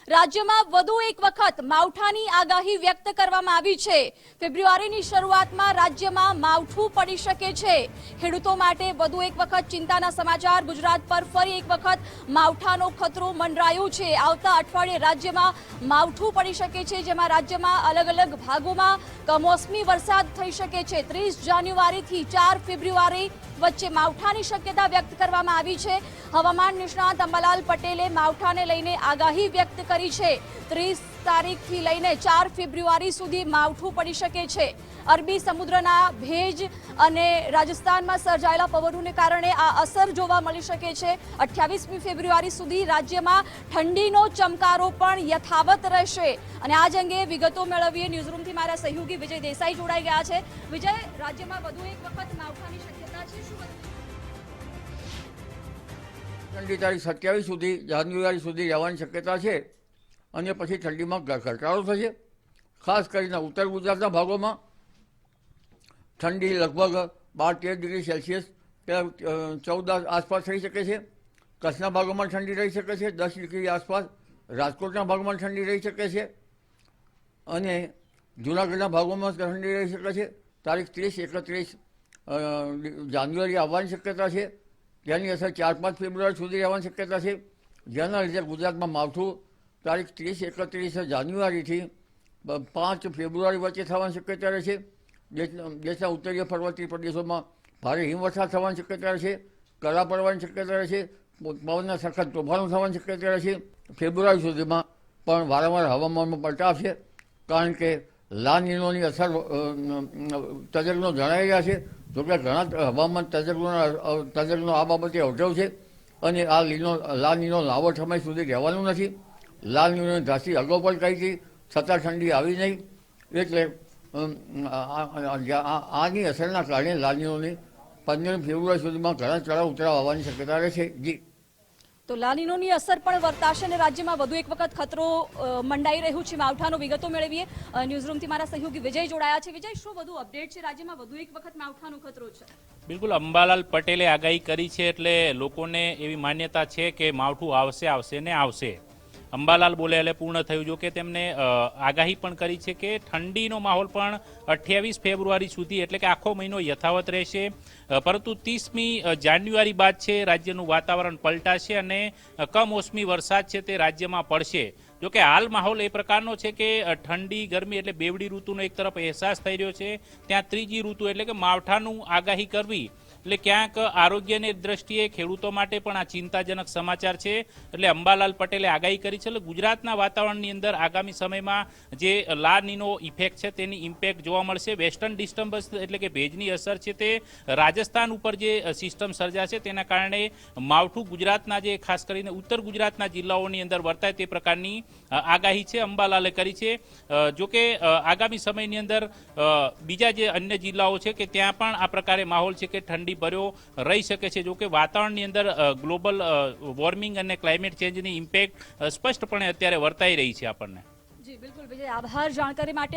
રાજ્યમાં વધુ એક વખત માવઠાની આગાહી વ્યક્ત કરવામાં આવી છે। ફેબ્રુઆરીની શરૂઆતમાં રાજ્યમાં માવઠું પડી શકે છે। ખેડૂતો માટે વધુ એક વખત ચિંતાના સમાચાર। ગુજરાત પર ફરી એક વખત માવઠાનો ખતરો મંડરાયો છે। આવતા અઠવાડિયે રાજ્યમાં માવઠું પડી શકે છે, જેમાં રાજ્યમાં અલગ અલગ ભાગોમાં કમોસમી વરસાદ થઈ શકે છે। 30 જાન્યુઆરીથી 4 ફેબ્રુઆરી વચ્ચે માવઠાની શક્યતા વ્યક્ત કરવામાં આવી છે। હવામાન નિષ્ણાત અંબાલાલ પટેલે માવઠાને લઈને આગાહી વ્યક્ત કરી છે। 30 તારીખથી લઈને 4 ફેબ્રુઆરી સુધી માવઠું પડી શકે છે। અરબી સમુદ્રના ભેજ અને રાજસ્થાનમાં સર્જાયેલા પવનોને કારણે આ અસર જોવા મળી શકે છે। 28મી ફેબ્રુઆરી સુધી રાજ્યમાં ઠંડીનો ચમકારો પણ યથાવત રહેશે। અને આ જ અંગે વિગતો મેળવીએ। ન્યૂઝરૂમથી મારા સહયોગી વિજય દેસાઈ જોડાઈ ગયા છે। વિજય, રાજ્યમાં વધુ એક વખત માવઠાની શક્યતા છે, શું ઠંડી તારીખ 27 સુધી જાન્યુઆરી સુધી રહેવાની શક્યતા છે અને પછી ઠંડીમાં ઘટાડો થશે। ખાસ કરીને ઉત્તર ગુજરાતના ભાગોમાં ઠંડી લગભગ 12-13 ડિગ્રી સેલ્સિયસ 14 આસપાસ થઈ શકે છે। કચ્છના ભાગોમાં ઠંડી રહી શકે છે 10 ડિગ્રી આસપાસ। રાજકોટના ભાગમાં ઠંડી રહી શકે છે અને જૂનાગઢના ભાગોમાં ઠંડી રહી શકે છે। તારીખ 30-31 જાન્યુઆરી આવવાની શક્યતા છે। તેની અસર 4-5 ફેબ્રુઆરી સુધી રહેવાની શક્યતા છે, જેના લીધે ગુજરાતમાં માવઠું તારીખ 30-31 જાન્યુઆરીથી 5 ફેબ્રુઆરી વચ્ચે થવાની શક્યતા રહેશે। દેશના ઉત્તરીય પર્વતીય પ્રદેશોમાં ભારે હિમવર્ષા થવાની શક્યતા રહેશે, કરા પડવાની શક્યતા રહેશે, પવનના સખત તોફાનો થવાની શક્યતા રહેશે। ફેબ્રુઆરી સુધીમાં પણ વારંવાર હવામાનમાં પલટા આવશે, કારણ કે લા નીનોની અસર તજજ્ઞો જણાવી રહ્યા છે। જોકે ઘણા હવામાન તજજ્ઞો આ બાબતે અવઢવ છે અને આ લા નીનો લાંબો સમય સુધી રહેવાનું નથી। લા નીનોની ધાસી અગાઉ પણ કહી હતી, છતાં ઠંડી આવી નહીં, એટલે આની અસરના કારણે લા નીનોની 15 ફેબ્રુઆરી સુધીમાં ઘણા ચઢાવ ઉતરાવ આવવાની શક્યતા રહેશે। જી, તો લાનીનોની અસર પણ વર્તાશે અને રાજ્યમાં વધુ એક વખત ખતરો મંડાઈ રહ્યું છે। માવઠાનો વિગતો મેળવીએ। ન્યૂઝરૂમથી મારા સહયોગી વિજય જોડાયા છે। વિજય, શું વધુ અપડેટ છે? રાજ્યમાં વધુ એક વખત માવઠાનો ખતરો છે? બિલકુલ, અંબાલાલ પટેલે આગાહી કરી છે એટલે લોકોને એવી માન્યતા છે કે માવઠું આવશે ને આવશે। અંબાલાલ બોલે એટલે પૂર્ણ થયું। જો કે તેમણે આગાહી પણ કરી છે કે ઠંડીનો માહોલ પણ 28 ફેબ્રુઆરી સુધી એટલે કે આખો મહિનો યથાવત રહેશે, પરંતુ 30મી જાન્યુઆરી બાદ છે રાજ્યનું વાતાવરણ પલટાશે અને કમોસમી વરસાદ છે તે રાજ્યમાં પડશે। જો કે હાલ માહોલ એ પ્રકારનો છે કે ઠંડી ગરમી એટલે બેવડી ઋતુનો એક તરફ અહેસાસ થઈ રહ્યો છે, ત્યાં ત્રીજી ઋતુ એટલે કે માવઠાનું આગાહી કરવી એટલે ક્યાંક આરોગ્યની દ્રષ્ટિએ ખેડૂતો માટે પણ આ ચિંતાજનક સમાચાર છે। એટલે અંબાલાલ પટેલે આગાહી કરી છે એટલે ગુજરાતના વાતાવરણની અંદર આગામી સમયમાં જે લા નીનો ઇફેક્ટ છે તેની ઇમ્પેક્ટ જોવા મળશે। વેસ્ટર્ન ડિસ્ટર્બન્સ એટલે કે ભેજની અસર છે તે રાજસ્થાન ઉપર જે સિસ્ટમ સર્જાશે તેના કારણે માવઠું ગુજરાતના જે ખાસ કરીને ઉત્તર ગુજરાતના જિલ્લાઓની અંદર વર્તાય તે પ્રકારની આગાહી છે અંબાલાલે કરી છે। જોકે આગામી સમયની અંદર બીજા જે અન્ય જિલ્લાઓ છે કે ત્યાં પણ આ પ્રકારે માહોલ છે કે ઠંડી ભર્યો રહી શકે છે। જો કે વાતાવરણની અંદર ગ્લોબલ વોર્મિંગ અને ક્લાઇમેટ ચેન્જની ઇમ્પેક્ટ સ્પષ્ટપણે અત્યારે વર્તાઈ રહી છે આપણને। જી બિલકુલ વિજય, આભાર જાણકારી માટે।